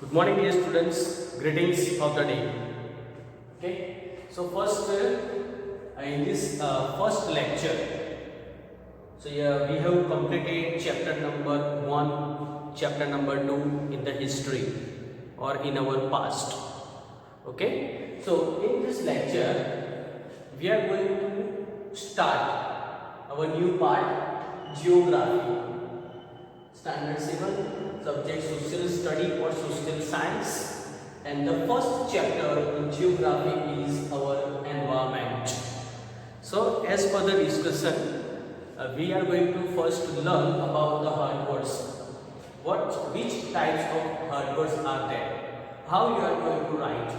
Good morning, dear students. Greetings of the day. Okay. So first, in this first lecture, we have completed chapter number 1, chapter number 2 in the history or in our past. Okay. So in this lecture, we are going to start our new part, geography. Standard 7, subject social study or social science, and the first chapter in geography is our environment. So as per the discussion, we are going to first learn about the hard words. Which types of hard words are there? How you are going to write?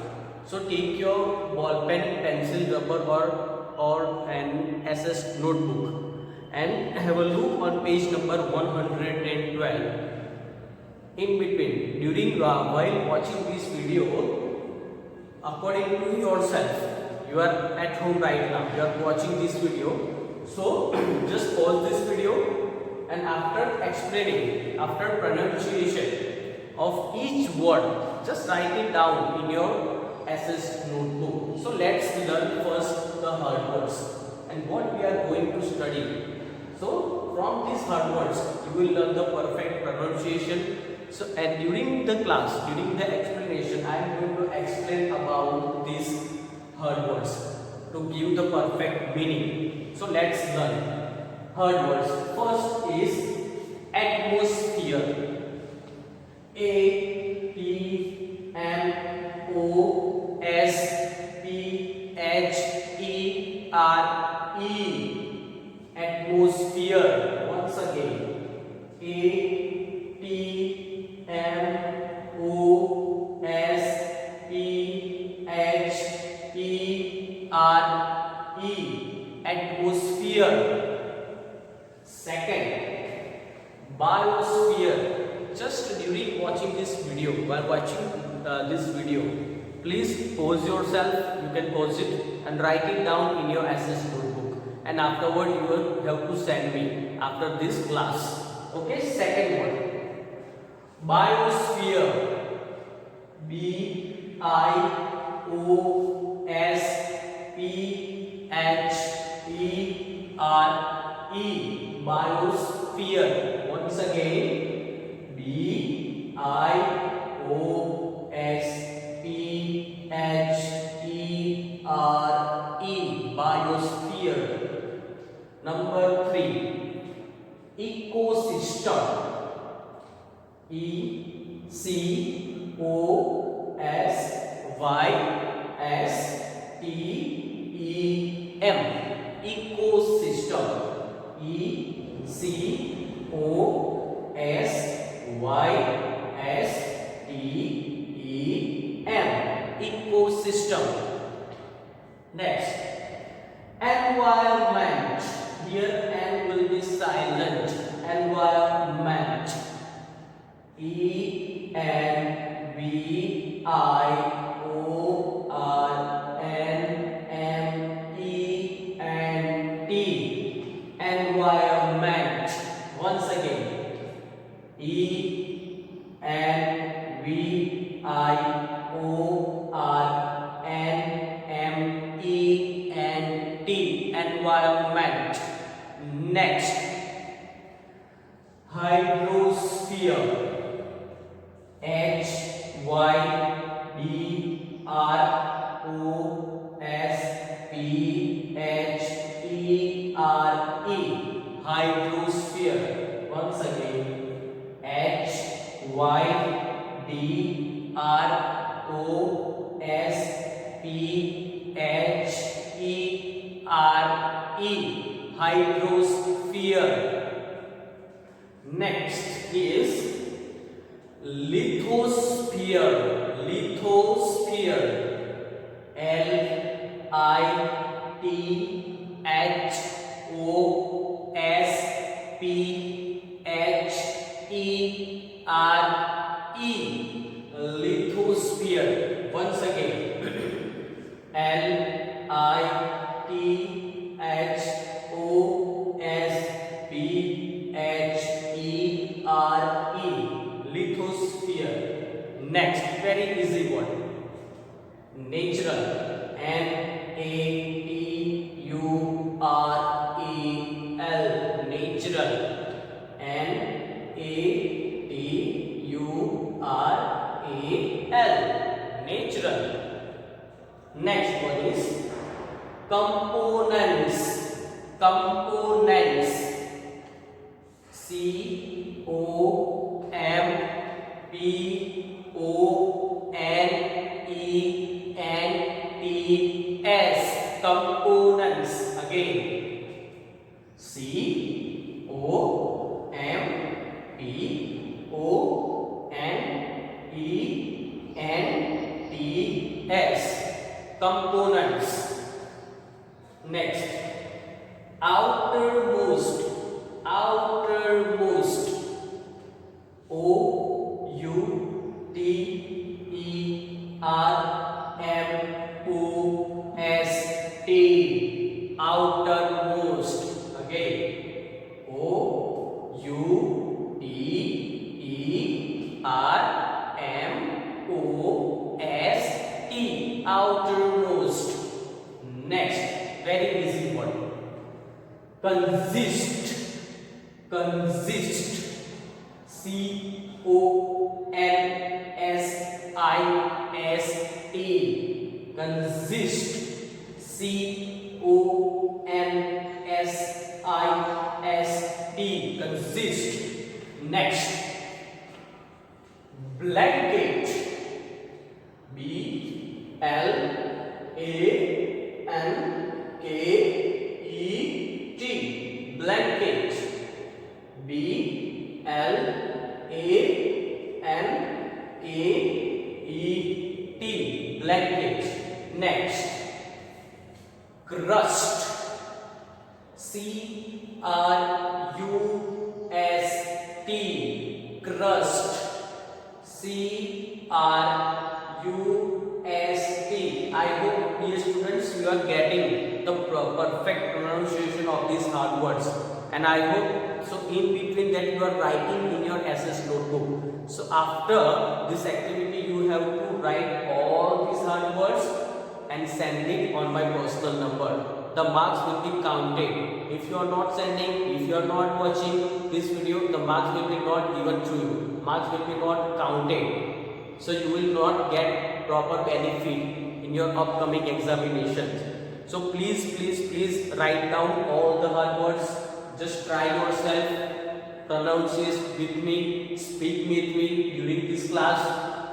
So take your ball pen, pencil, rubber or an SS notebook and have a look on page number 112. In between, during while watching this video, according to yourself, you are at home right now, you are watching this video, so just pause this video and after explaining, after pronunciation of each word, just write it down in your SS notebook. So let's learn first the hard words and what we are going to study. So from these hard words, you will learn the perfect pronunciation. So and during the class, during the explanation, I am going to explain about these hard words to give the perfect meaning. So let's learn hard words. First is atmosphere. ATMOSPHERE. Atmosphere. Once again, ATMOSPHERE. Atmosphere. Second, biosphere. Just during watching this video, while watching this video, please pause yourself. You can pause it and write it down in your SS notebook. And afterward, you will have to send me after this class. Okay, second one, biosphere. BIOSPHERE. Biosphere. Once again, BIOSPHERE. Biosphere. Number 3, ecosystem. ECOSYSTEM. Ecosystem. ECOSYSTEM. Ecosystem. Next, environment. Here N will be silent. Environment. ENVIRONMENT. Environment. Once again, ENVIRONMENT. Environment. Next, hydrosphere. HYDROSPHERE. Hydrosphere. Once again, HYDROSPHERE. Hydrosphere. Next is lithosphere. Lithosphere. LITHOSPHERE. Lithosphere. Once again, LITHOSPHERE. Next, very easy one. Natural. Natural. Natural. Natural. Natural. Next one is components. Components. Components. Components. Again. Components. Components. Next, outermost. Outermost. Outermost. Outermost. Again. Outermost. Outermost. Next, very easy one. Consist. Consist. Consist. Consist. Consist. Next, blanket. BLANKET. Blanket. BLANKET. Blanket. Next, crust. CRUST. Crust. CRUST. I hope, dear students, you are getting the perfect pronunciation of these hard words, and I hope so in between that you are writing in your SS notebook. So after this activity you have to write all these hard words and send it on my personal number. The marks will be counted. If you are not sending, if you are not watching this video, the marks will be not given to you. Marks will be not counted. So you will not get proper benefit in your upcoming examinations. So please write down all the hard words. Just try yourself, pronounce it with me, speak with me during this class,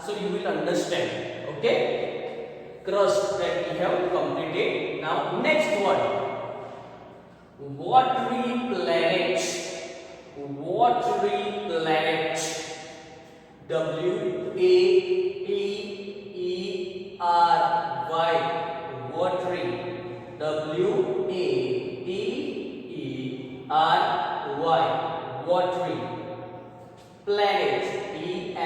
so you will understand. Okay, crust that we have completed. Now next one, watery planet. Watery planet. WATERY. Watery. WATERY. Watery. Planet. PLANET.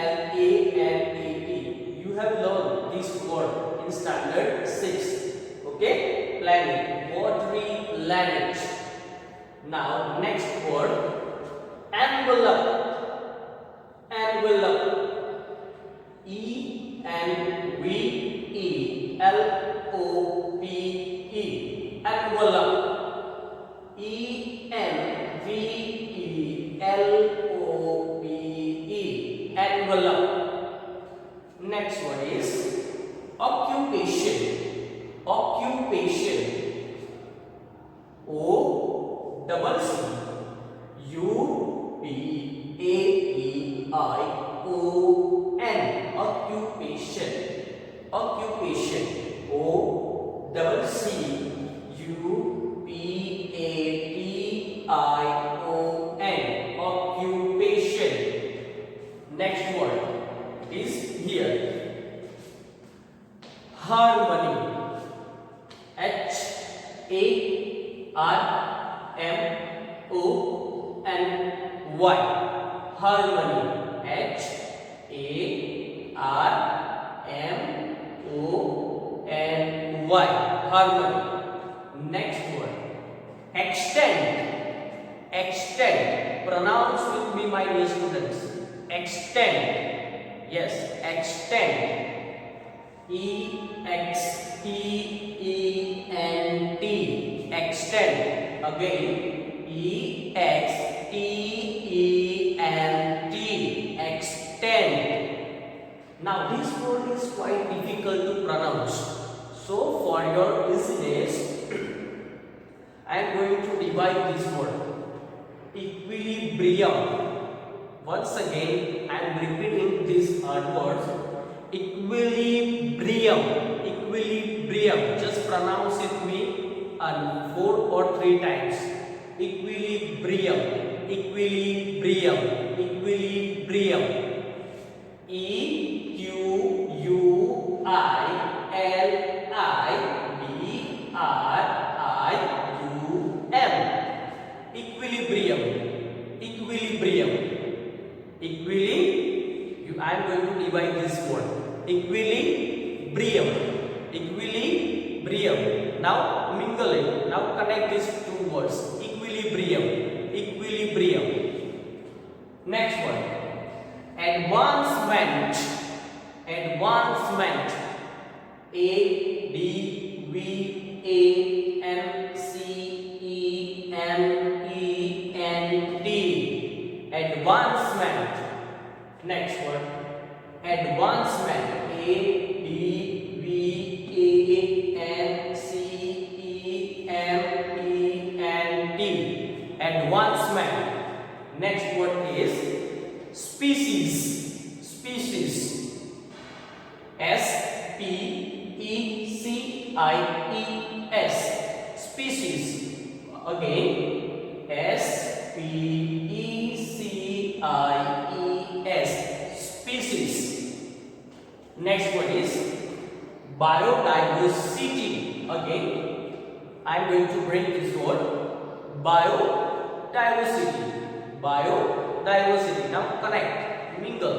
You have learned this word in standard 6. Okay, planet. Watery planet. Now next word, envelope. Envelope. ENVELOPE. Envelope. ENVELOPE. Envelope. Next one is occupation. Occupation. OCCUPAEION. Occupation. Occupation. OCCUPATION. Occupation. Next word is here. Harmony. HARMONY. Harmony. HARMONY. Harmony. Next word, extend. Extend. Pronounce with me, my dear students. Extend. Yes, extend. E-X-T-E-N-T. Extend. Again. E-X-T-E-N-T. Extend. Now this word is quite difficult to pronounce. So for your easiness, I am going to divide this word. Equilibrium. Once again, I am repeating these hard words. Equilibrium. Equilibrium. Just pronounce it me 4 or 3 times. Equilibrium. Equilibrium. Equilibrium. E-Q-U-I-L-I-B-R-I-U-M. Equilibrium. Equilibrium. I am going to divide this word. Equilibrium. Equilibrium. Now mingle it. Now connect these 2 words. Equilibrium. Equilibrium. Next one. Advancement. Advancement. A-D-V-A-N-C-E-M-E-N-T. Advancement. Next one. Advancement. A-D-V-A-N-C-E-M-E-N-T. Advancement. Next word is species. Species. S-P-E-C-I-E-S. Species. Again. S-P-E-C-I-E-S. Species. Next one is biodiversity. Again, I am going to break this word. Biodiversity. Biodiversity. Now connect. Mingle.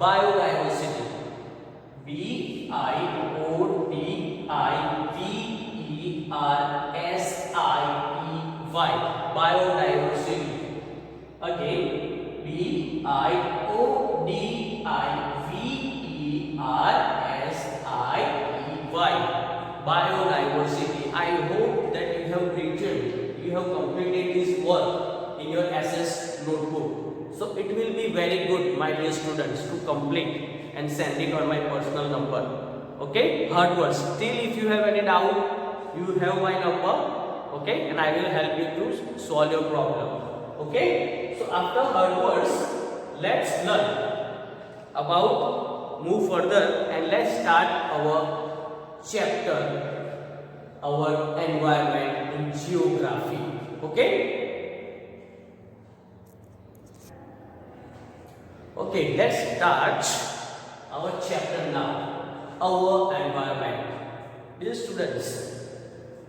Biodiversity. B-I-O-D-I-V-E-R-S-I-T-Y. Biodiversity. Again, B-I-O-D-I-V-E-R-S-I-T-Y. Biodiversity. I hope that you have written, you have completed this work in your SS notebook. So it will be very good, my dear students, to complete and send it on my personal number. Okay, hard words. Still, if you have any doubt, you have my number. Okay, and I will help you to solve your problem. Okay, so after hard words, let's learn about, move further, and let's start our chapter, our environment in geography. Okay. Okay, let's start our chapter now. Our environment. Dear students,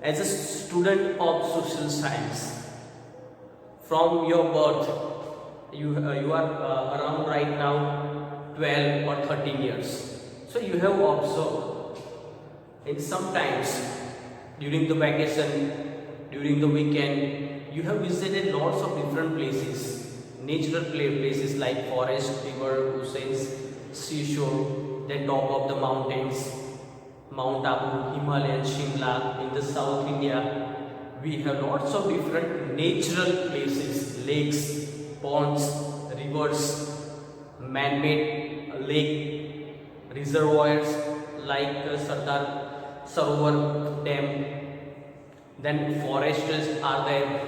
as a student of social science, from your birth, you are around right now 12 or 13 years. So you have observed, in sometimes during the vacation, during the weekend, you have visited lots of different places. Natural places like forest, river, oceans, seashore, then top of the mountains, Mount Abu, Himalayan, Shimla. In the South India, we have lots of different natural places, lakes, ponds, rivers, man-made lake, reservoirs like Sardar Sarovar Dam. Then forests are there.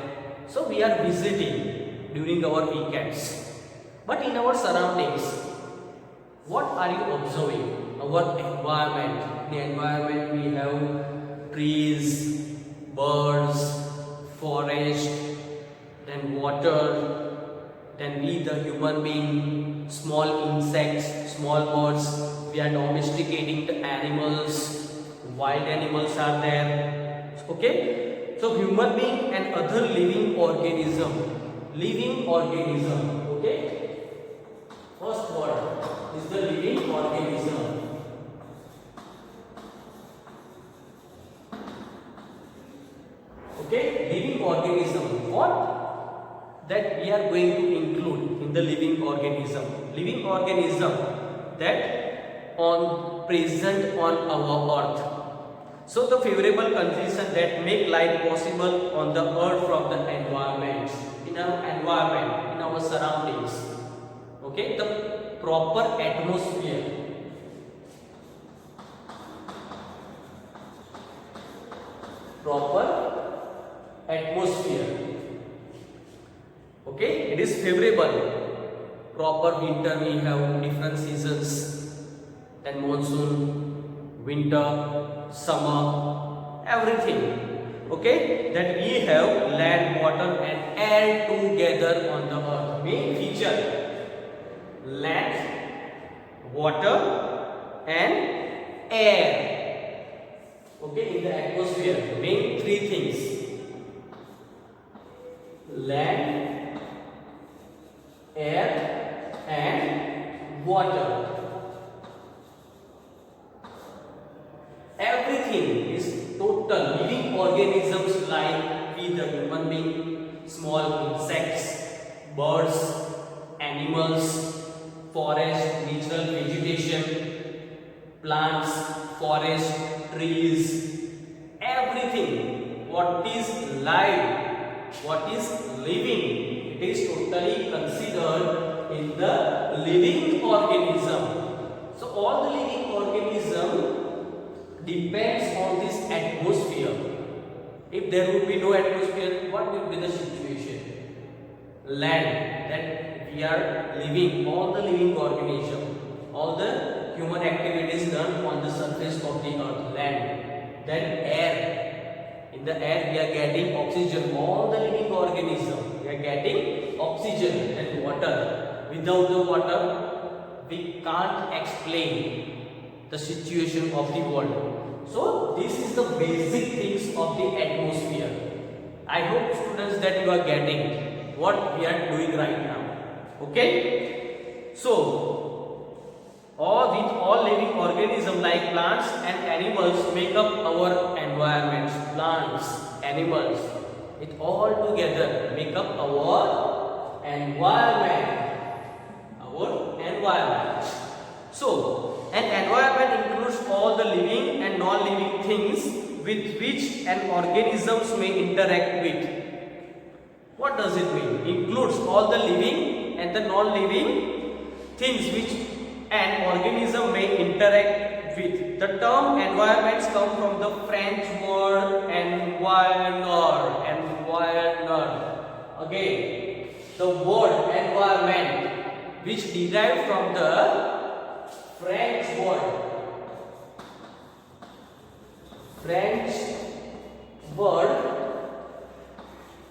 So we are visiting during our weekends. But in our surroundings, what are you observing? Our environment. In the environment we have trees, birds, forest, then water, then we the human being, small insects, small birds. We are domesticating the animals, wild animals are there. Okay? So human being and other living organism. Okay? First word is the living organism. Okay, living organism. What that we are going to include in the living organism? living organism that on present on our earth. So the favorable conditions that make life possible on the earth from the environment, in our surroundings. Okay, the proper atmosphere. Okay, it is favorable. Proper winter, we have different seasons, then monsoon, winter, summer, everything. Okay, that we have land, water and air together on the earth. Main feature: land, water and air. Okay, in the atmosphere, main three things: land, air and water. Everything is total living organisms like we the human being, small insects, birds, animals, forest, natural vegetation, plants, forest, trees, everything what is live, what is living, it is totally considered in the living organism. So all the living organism depends on this atmosphere. If there would be no atmosphere, what will be the situation? Land, that we are living, all the living organism, all the human activities done on the surface of the earth, land. Then air, in the air we are getting oxygen, all the living organism we are getting oxygen. And water, without the water we can't explain the situation of the world. So this is the basic things of the atmosphere. I hope students that you are getting what we are doing right now. Okay, so all living organisms like plants and animals make up our environment. Plants, animals, it all together make up our environment. So an environment includes all the living and non-living things with which an organism may interact with. What does it mean? Includes all the living and the non-living things which an organism may interact with. The term environments come from the French word environner. Again, the word environment, which derived from the French word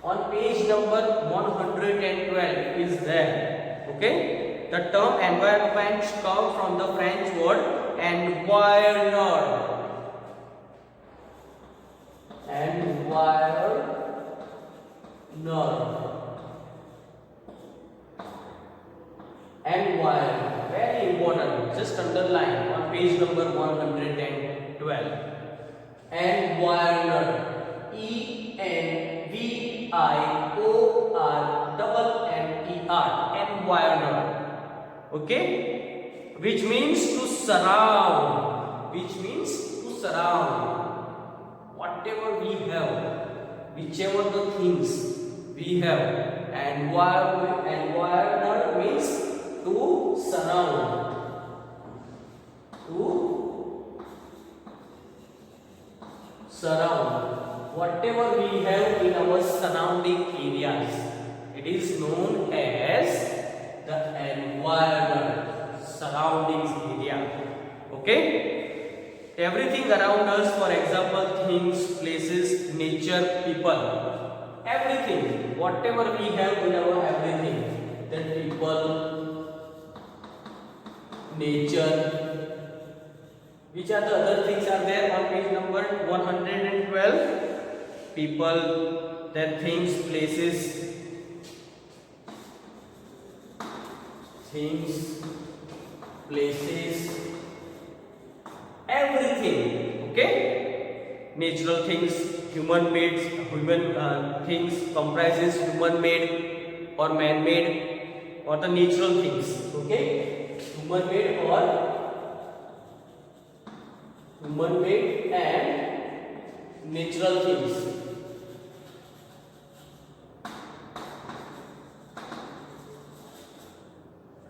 on page number 112 is there. Okay, the term environment comes from the French word environner. Environment, very important, just underline on page number 112. Environner, ENVIORNMER, environner. Okay, which means to surround, whatever we have, whichever the things we have. Environner means to surround, whatever we have in our surrounding areas, it is known as the environment, surroundings area. Okay, everything around us, for example, things, places, nature, people, everything, whatever we have in our everything, then people, nature. Which are the other things are there on page number 112? People, then things, places, everything. Okay, natural things, human things comprises human made or man made or the natural things. Okay. Okay, human made and natural things.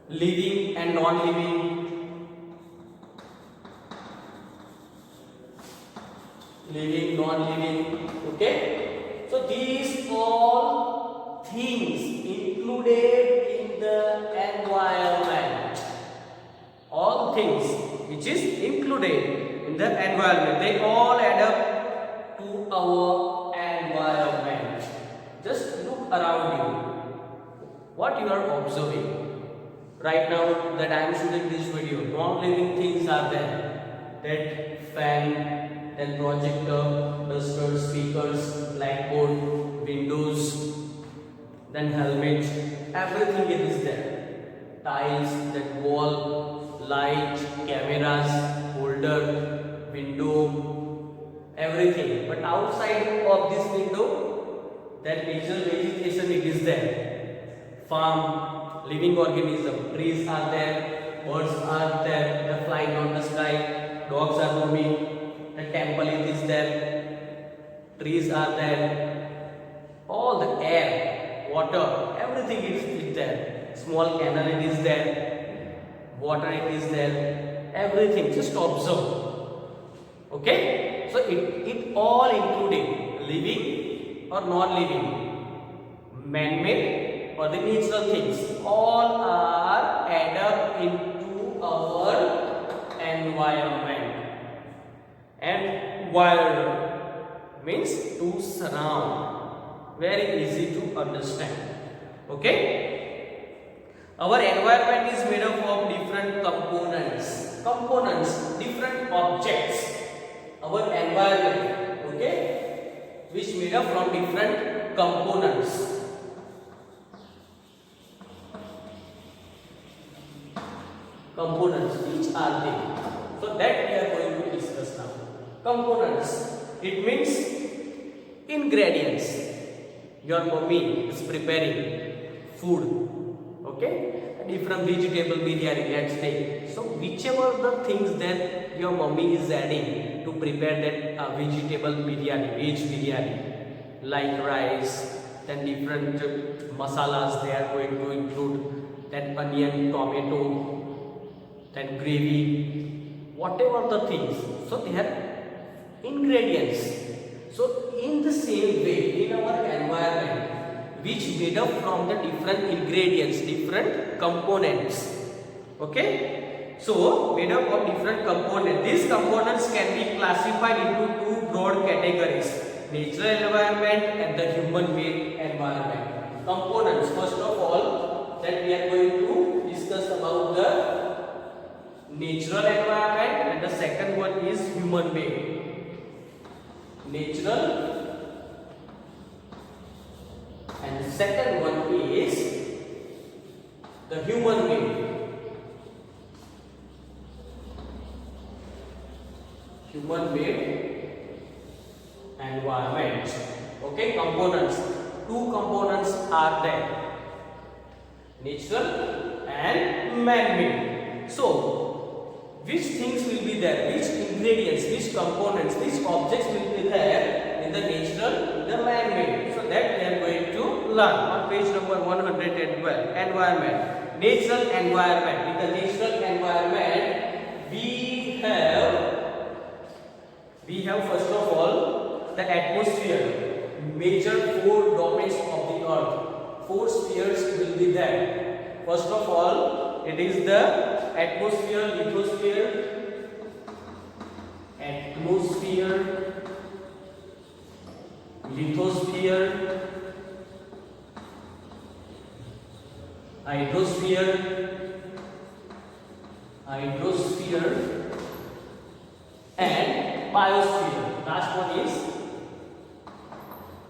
Living and non-living, living, non-living. Okay, so these all things included in the environment. All things which is included in the environment, they all add up to our environment. Just look around you, what you are observing. Right now that I am shooting this video, non-living things are there. That fan, then projector, duster, speakers, blackboard, windows, then helmet, everything is there. Tiles, that wall, light, cameras, holder, window, everything. But outside of this window, that natural vegetation it is there. Farm, living organism, trees are there, birds are there, they are flying on the sky, dogs are roaming, the temple is there, trees are there, all the air, water, everything is there, small canal it is there, water it is there, everything, just observe. Okay, so it all including living or non-living, man-made or the natural things, all are add up into our environment. And world means to surround, very easy to understand. Okay, our environment is made up of different components, different objects. Our environment, okay, which made up from different components. Components, which are they? So that we are going to discuss now. Components, it means ingredients. Your mommy is preparing food, okay, different vegetable biryani, let's say. So whichever the things that your mommy is adding to prepare that vegetable biryani, veg biryani, like rice, then different masalas they are going to include, then onion, tomato, then gravy, whatever the things. So they have ingredients. So in the same way, in our environment, which made up from the different ingredients, different components. Okay, so made up of different components. These components can be classified into two broad categories: natural environment and the human-made environment. Components, first of all, that we are going to discuss about the natural environment, and the second one is human made. Natural, and the second one is the human made. Human made environment. Okay, components. Two components are there: natural and man made. So which things will be there, which ingredients, which components, which objects will be there in the natural, the man-made. So that we are going to learn on page number 112. Environment, natural environment. In the natural environment, we have first of all the atmosphere, major four domains of the earth. Four spheres will be there. First of all, it is the atmosphere, lithosphere, hydrosphere, and biosphere. Last one is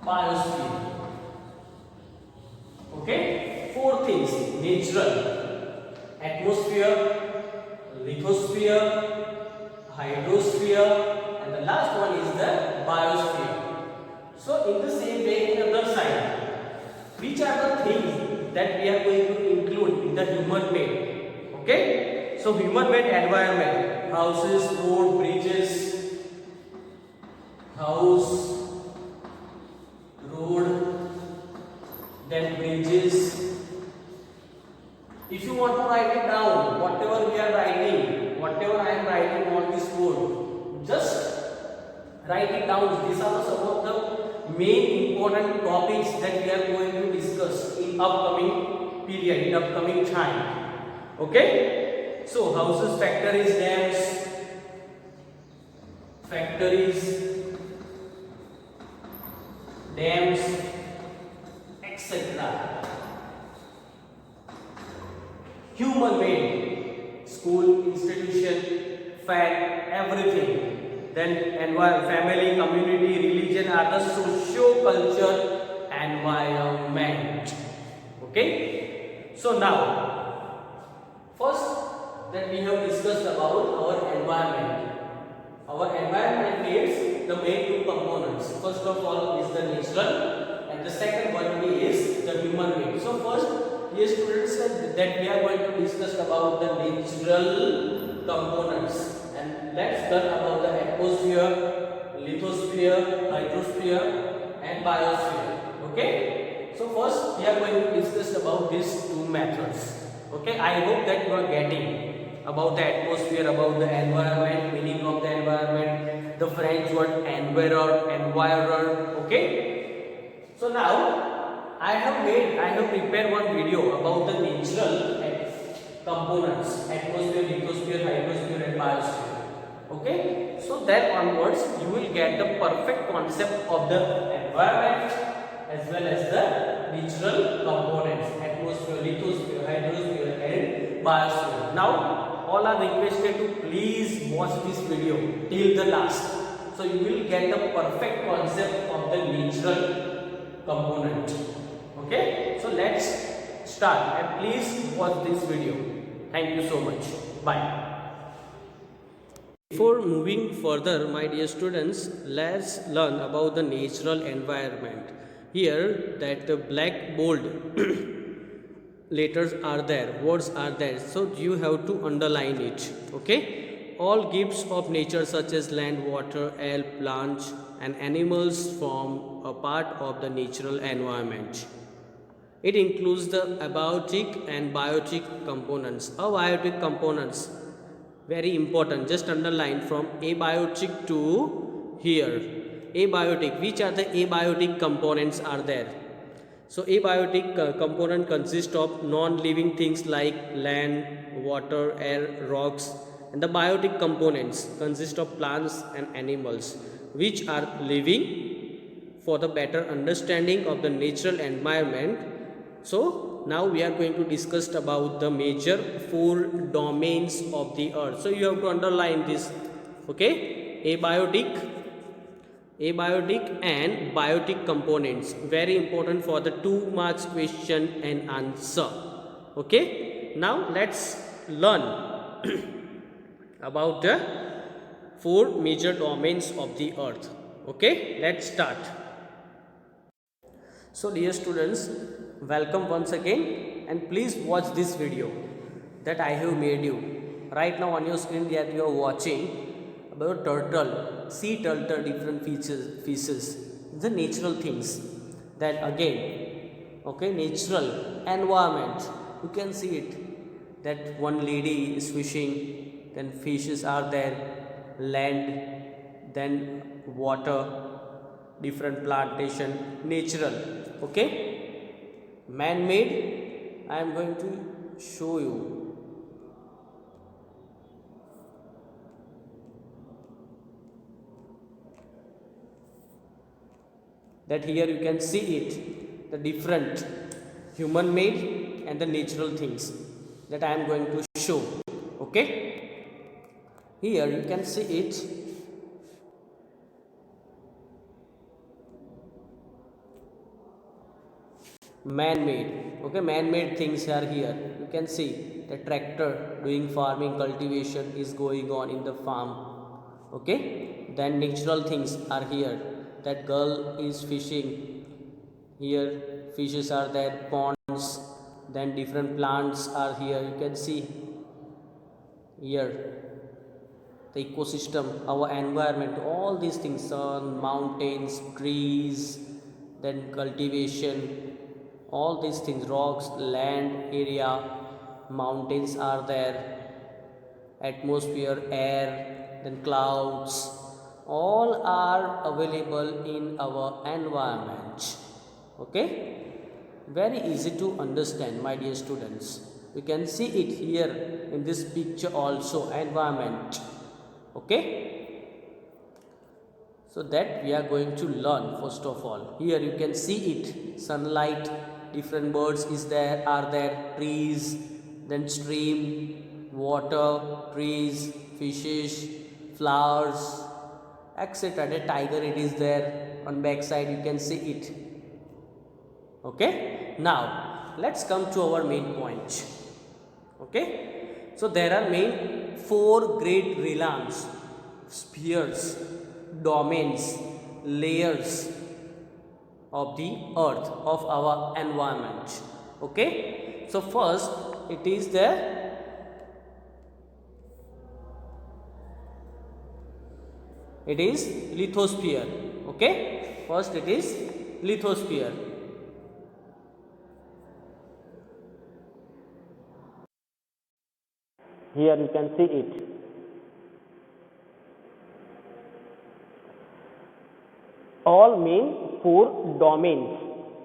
biosphere. Okay, four things: natural, atmosphere, lithosphere, hydrosphere, and the last one is the biosphere. So in the same way, in the other side, which are the things that we are going to include in the human made? Okay, so human made environment, houses, road, bridges, house, road, then bridges. If you want to write it down, whatever we are writing, whatever I am writing on this board, just write it down. These are some of the main important topics that we are going to discuss in upcoming period, in upcoming time. Okay? So houses, factories, dams, etc. Human made, school, institution, fact, everything. Then family, community, religion are the socio-culture environment. Okay? So now, first that we have discussed about our environment. Our environment needs the main two components. First of all is the natural, and the second one is the human made. So first, yes students, that we are going to discuss about the natural components, and let's learn about the atmosphere, lithosphere, hydrosphere and biosphere. Okay, so first we are going to discuss about these two methods. Okay, I hope that you are getting about the atmosphere, about the environment, meaning of the environment, the French word environment. Okay, so now I have prepared one video about the natural components, atmosphere, lithosphere, hydrosphere and biosphere. Okay, so then onwards you will get the perfect concept of the environment as well as the natural components, atmosphere, lithosphere, hydrosphere and biosphere. Now all are requested to please watch this video till the last, so you will get the perfect concept of the natural component. Okay, so let's start, and please watch this video. Thank you so much. Bye. Before moving further, my dear students, let's learn about the natural environment. Here that the black bold letters are there, words are there, so you have to underline it. Okay, all gifts of nature such as land, water, air, plants and animals form a part of the natural environment. It includes the abiotic and biotic components. Abiotic components, very important, just underline from abiotic to here. Abiotic, which are the abiotic components are there? So abiotic component consists of non-living things like land, water, air, rocks, and the biotic components consist of plants and animals which are living. For the better understanding of the natural environment, so now we are going to discuss about the major 4 domains of the earth. So you have to underline this. Okay, abiotic and biotic components, very important for the 2 marks question and answer. Okay, now let's learn about the 4 major domains of the earth. Okay, let's start. So dear students, welcome once again, and please watch this video that I have made you right now on your screen that you are watching about turtle, sea turtle, different fishes, the natural things. That again, okay, natural environment, you can see it, that one lady is fishing, then fishes are there, land, then water, different plantation, natural. Okay, man-made, I am going to show you. That here you can see it, the different human made and the natural things that I am going to show. Okay, here you can see it, man-made. Okay, man-made things are here. You can see the tractor doing farming, cultivation is going on in the farm. Okay, then natural things are here, that girl is fishing, here fishes are there, ponds, then different plants are here, you can see here the ecosystem, our environment, all these things, sun, mountains, trees, then cultivation, all these things, rocks, land area, mountains are there, atmosphere, air, then clouds, all are available in our environment. Okay, very easy to understand, my dear students. You can see it here in this picture also, environment. Okay, so that we are going to learn. First of all, here you can see it, sunlight, different birds is there, are there, trees, then stream, water, trees, fishes, flowers, etc. The tiger, it is there on back side, you can see it. Okay, now let's come to our main point. Okay, so there are main four great realms, spheres, domains, layers of the earth, of our environment. Okay, so first it is the lithosphere. Okay, first it is lithosphere. Here you can see it. All mean four domains.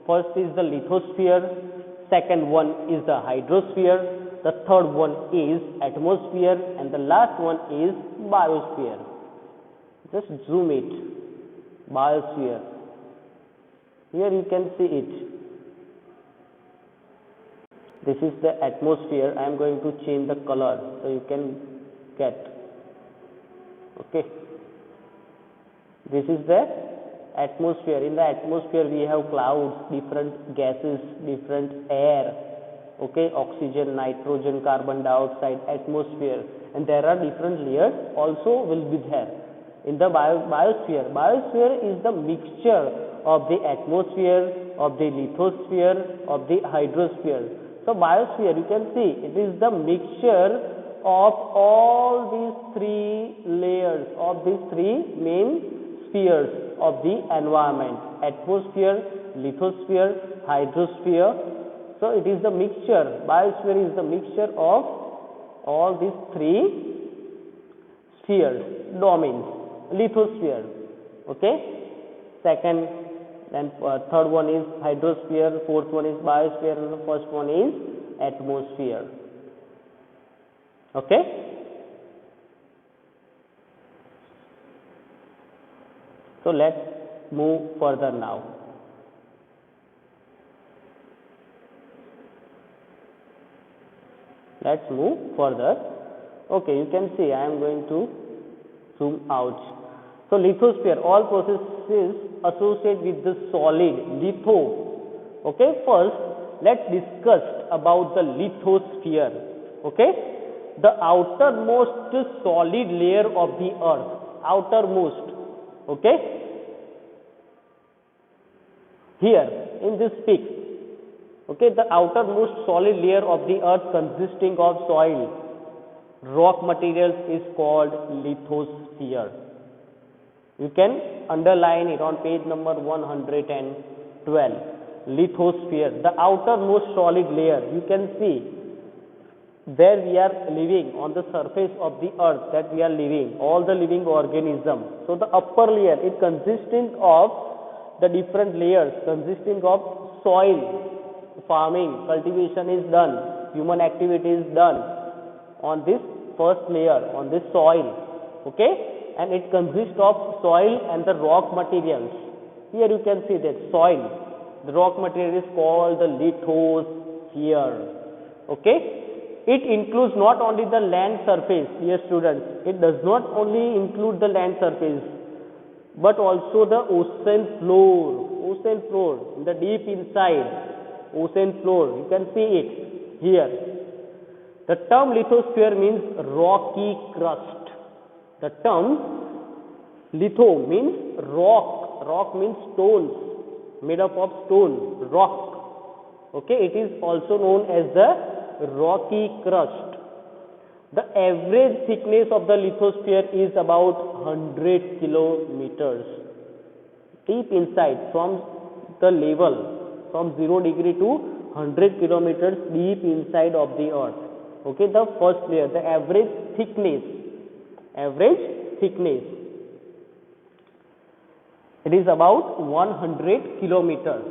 First is the lithosphere, second one is the hydrosphere, the third one is atmosphere, and the last one is biosphere. Just zoom it, biosphere. Here you can see it. This is the atmosphere. I am going to change the color so you can get. Okay, this is the atmosphere. In the atmosphere we have clouds, different gases, different air. Okay, oxygen, nitrogen, carbon dioxide, atmosphere, and there are different layers also will be there. In the biosphere, biosphere is the mixture of the atmosphere, of the lithosphere, of the hydrosphere. So biosphere, you can see it is the mixture of all these three layers, of these three main spheres of the environment: atmosphere, lithosphere, hydrosphere. So it is the mixture, biosphere is the mixture of all these three spheres, domains. Lithosphere, okay, second, then third one is hydrosphere, fourth one is biosphere, and the first one is atmosphere. Okay, so let's move further now. Let's move further. Okay, you can see I am going to zoom out. So lithosphere, all processes associated with the solid litho. Okay, first let's discuss about the lithosphere. Okay, the outermost solid layer of the earth, outermost. Okay, here in this peak. Okay, the outermost solid layer of the earth consisting of soil, rock materials is called lithosphere. You can underline it on page number 112. Lithosphere, the outermost solid layer. You can see where we are living, on the surface of the earth that we are living, all the living organisms. So the upper layer, it consisting of the different layers, consisting of soil, farming, cultivation is done, human activity is done on this first layer, on this soil. Okay, and it consists of soil and the rock materials. Here you can see that soil, the rock material is called the lithosphere. Okay, it includes not only the land surface, dear students, it does not only include the land surface, but also the ocean floor, in the deep inside, ocean floor, you can see it here. The term lithosphere means rocky crust. The term litho means rock, rock means stones, made up of stone, rock. Okay, it is also known as the rocky crust. The average thickness of the lithosphere is about 100 kilometers. Deep inside, from the level from 0 degree to 100 kilometers deep inside of the earth. Okay, the first layer, the average thickness, it is about 100 kilometers.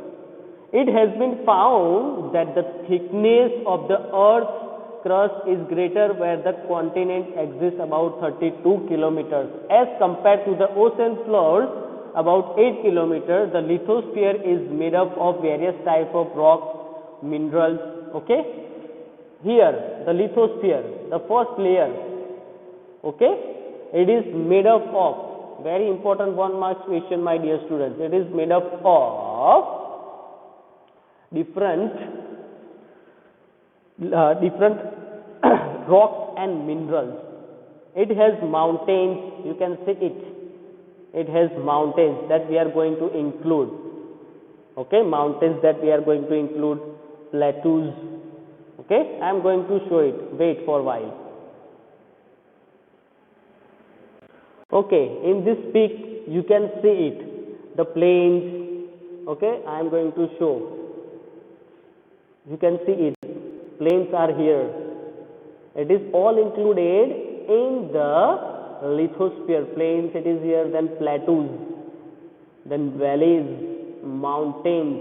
It has been found that the thickness of the earth's crust is greater where the continent exists about 32 kilometers as compared to the ocean floors about 8 kilometers. The lithosphere is made up of various types of rocks, minerals. Okay, here the lithosphere, the first layer, okay, it is made up of, very important 1 mark question my dear students, it is made up of different rocks and minerals. It has mountains, you can see it has mountains that we are going to include. Okay, mountains that we are going to include, plateaus. Okay, I am going to show it, wait for a while. Okay, in this peak you can see it, the plains. Okay, I am going to show, you can see it, plains are here. It is all included in the lithosphere. Plains it is here, then plateaus, then valleys, mountains,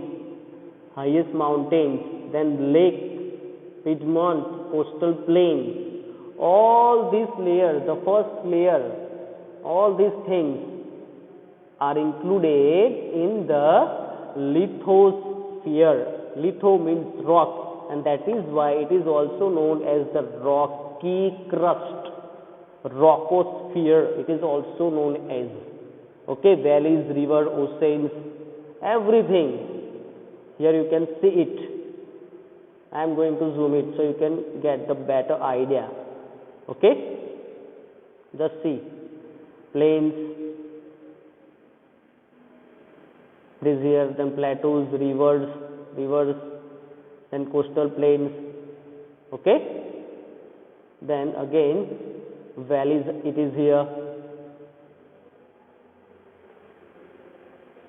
highest mountains, then lake, Piedmont, coastal plain. All these layers, the first layer, all these things are included in the lithosphere. Litho means rock, and that is why it is also known as the rocky crust, rockosphere it is also known as. Okay, valleys, river, oceans, everything. Here you can see it. I am going to zoom it so you can get the better idea. Okay, just see, plains, this here, then plateaus, rivers, then coastal plains. Okay, then again valleys it is here,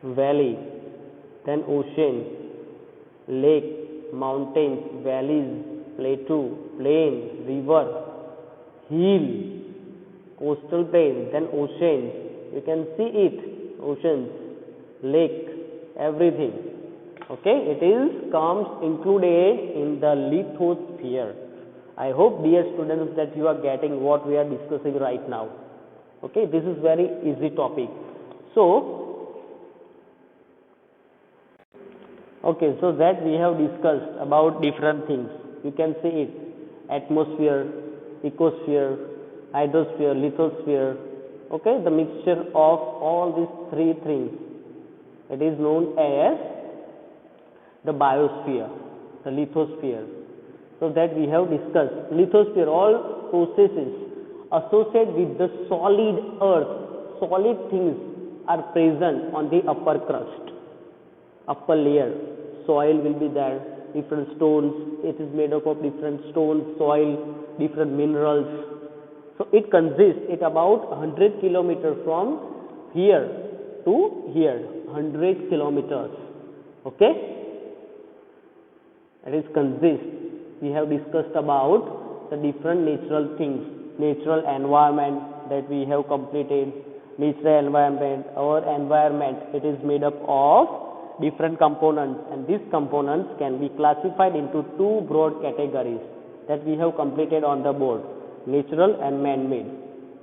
valley, then ocean, lake, mountains, valleys, plateau, plain, river, hill, coastal plain, then oceans. You can see it, oceans, lake, everything. Okay, it is comes included in the lithosphere. I hope dear students that you are getting what we are discussing right now. Okay, this is very easy topic. So okay, so that we have discussed about different things. You can see it, atmosphere, ecosphere, hydrosphere, lithosphere. Okay, the mixture of all these three things, it is known as the biosphere, the lithosphere. So that we have discussed, lithosphere, all processes associated with the solid earth, solid things are present on the upper crust, upper layer. Soil will be there, different stones, it is made up of different stones, soil, different minerals. So it consists, it about 100 kilometers from here to here, 100 kilometers. Okay, it is consists. We have discussed about the different natural things, natural environment that we have completed. Natural environment, our environment, it is made up of different components, and these components can be classified into two broad categories that we have completed on the board: natural and man-made.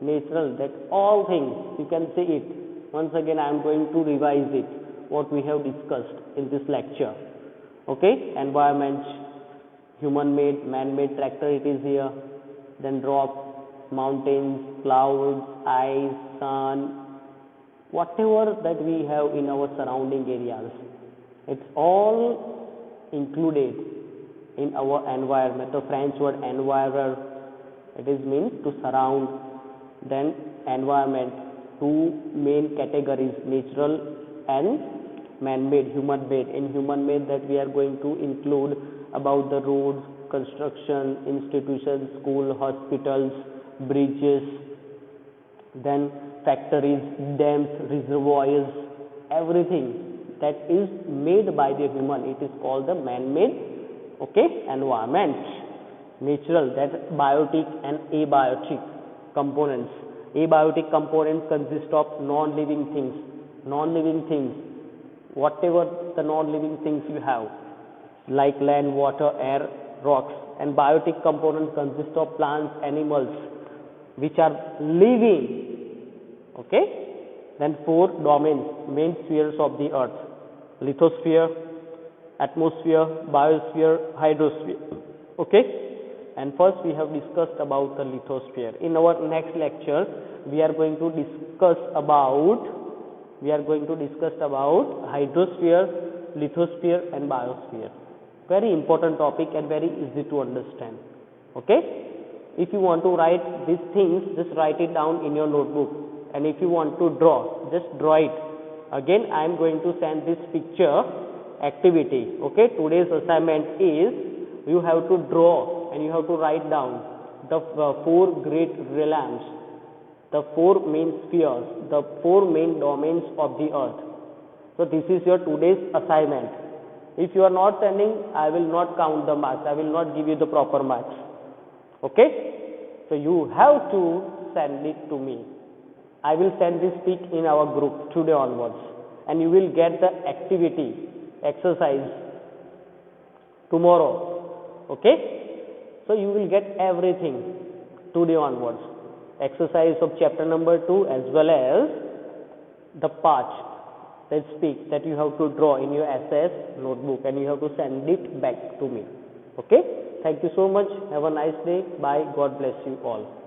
Natural, that all things, you can see it. Once again I am going to revise it, what we have discussed in this lecture. Okay, environment, human-made, man-made, tractor it is here, then rocks, mountains, clouds, ice, sun, whatever that we have in our surrounding areas, it's all included in our environment. The French word environner, it is means to surround. Then environment, two main categories, natural and man-made, human-made. In human-made, that we are going to include about the roads, construction, institutions, school, hospitals, bridges, then factories, dams, reservoirs, everything that is made by the human, it is called the man-made, okay, environment. Natural, that biotic and abiotic components. Abiotic components consist of non-living things. Non-living things, whatever the non-living things you have, like land, water, air, rocks. And biotic components consist of plants, animals, which are living. Okay. Then 4 domains, main spheres of the earth: lithosphere, atmosphere, biosphere, hydrosphere. Okay. And first we have discussed about the lithosphere. In our next lecture we are going to discuss about hydrosphere, lithosphere and biosphere. Very important topic and very easy to understand. Okay. If you want to write these things, just write it down in your notebook, and if you want to draw, just draw it. Again I am going to send this picture activity. Okay. Today's assignment is you have to draw and you have to write down the 4 great realms, the 4 main spheres, the 4 main domains of the earth. So this is your today's assignment. If you are not sending, I will not count the marks, I will not give you the proper marks. Okay. So you have to send it to me. I will send this pic in our group today onwards, and you will get the activity exercise tomorrow. Okay. So you will get everything today onwards, exercise of chapter number 2 as well as the part that you have to draw in your SS notebook, and you have to send it back to me. Okay. Thank you so much. Have a nice day. Bye. God bless you all.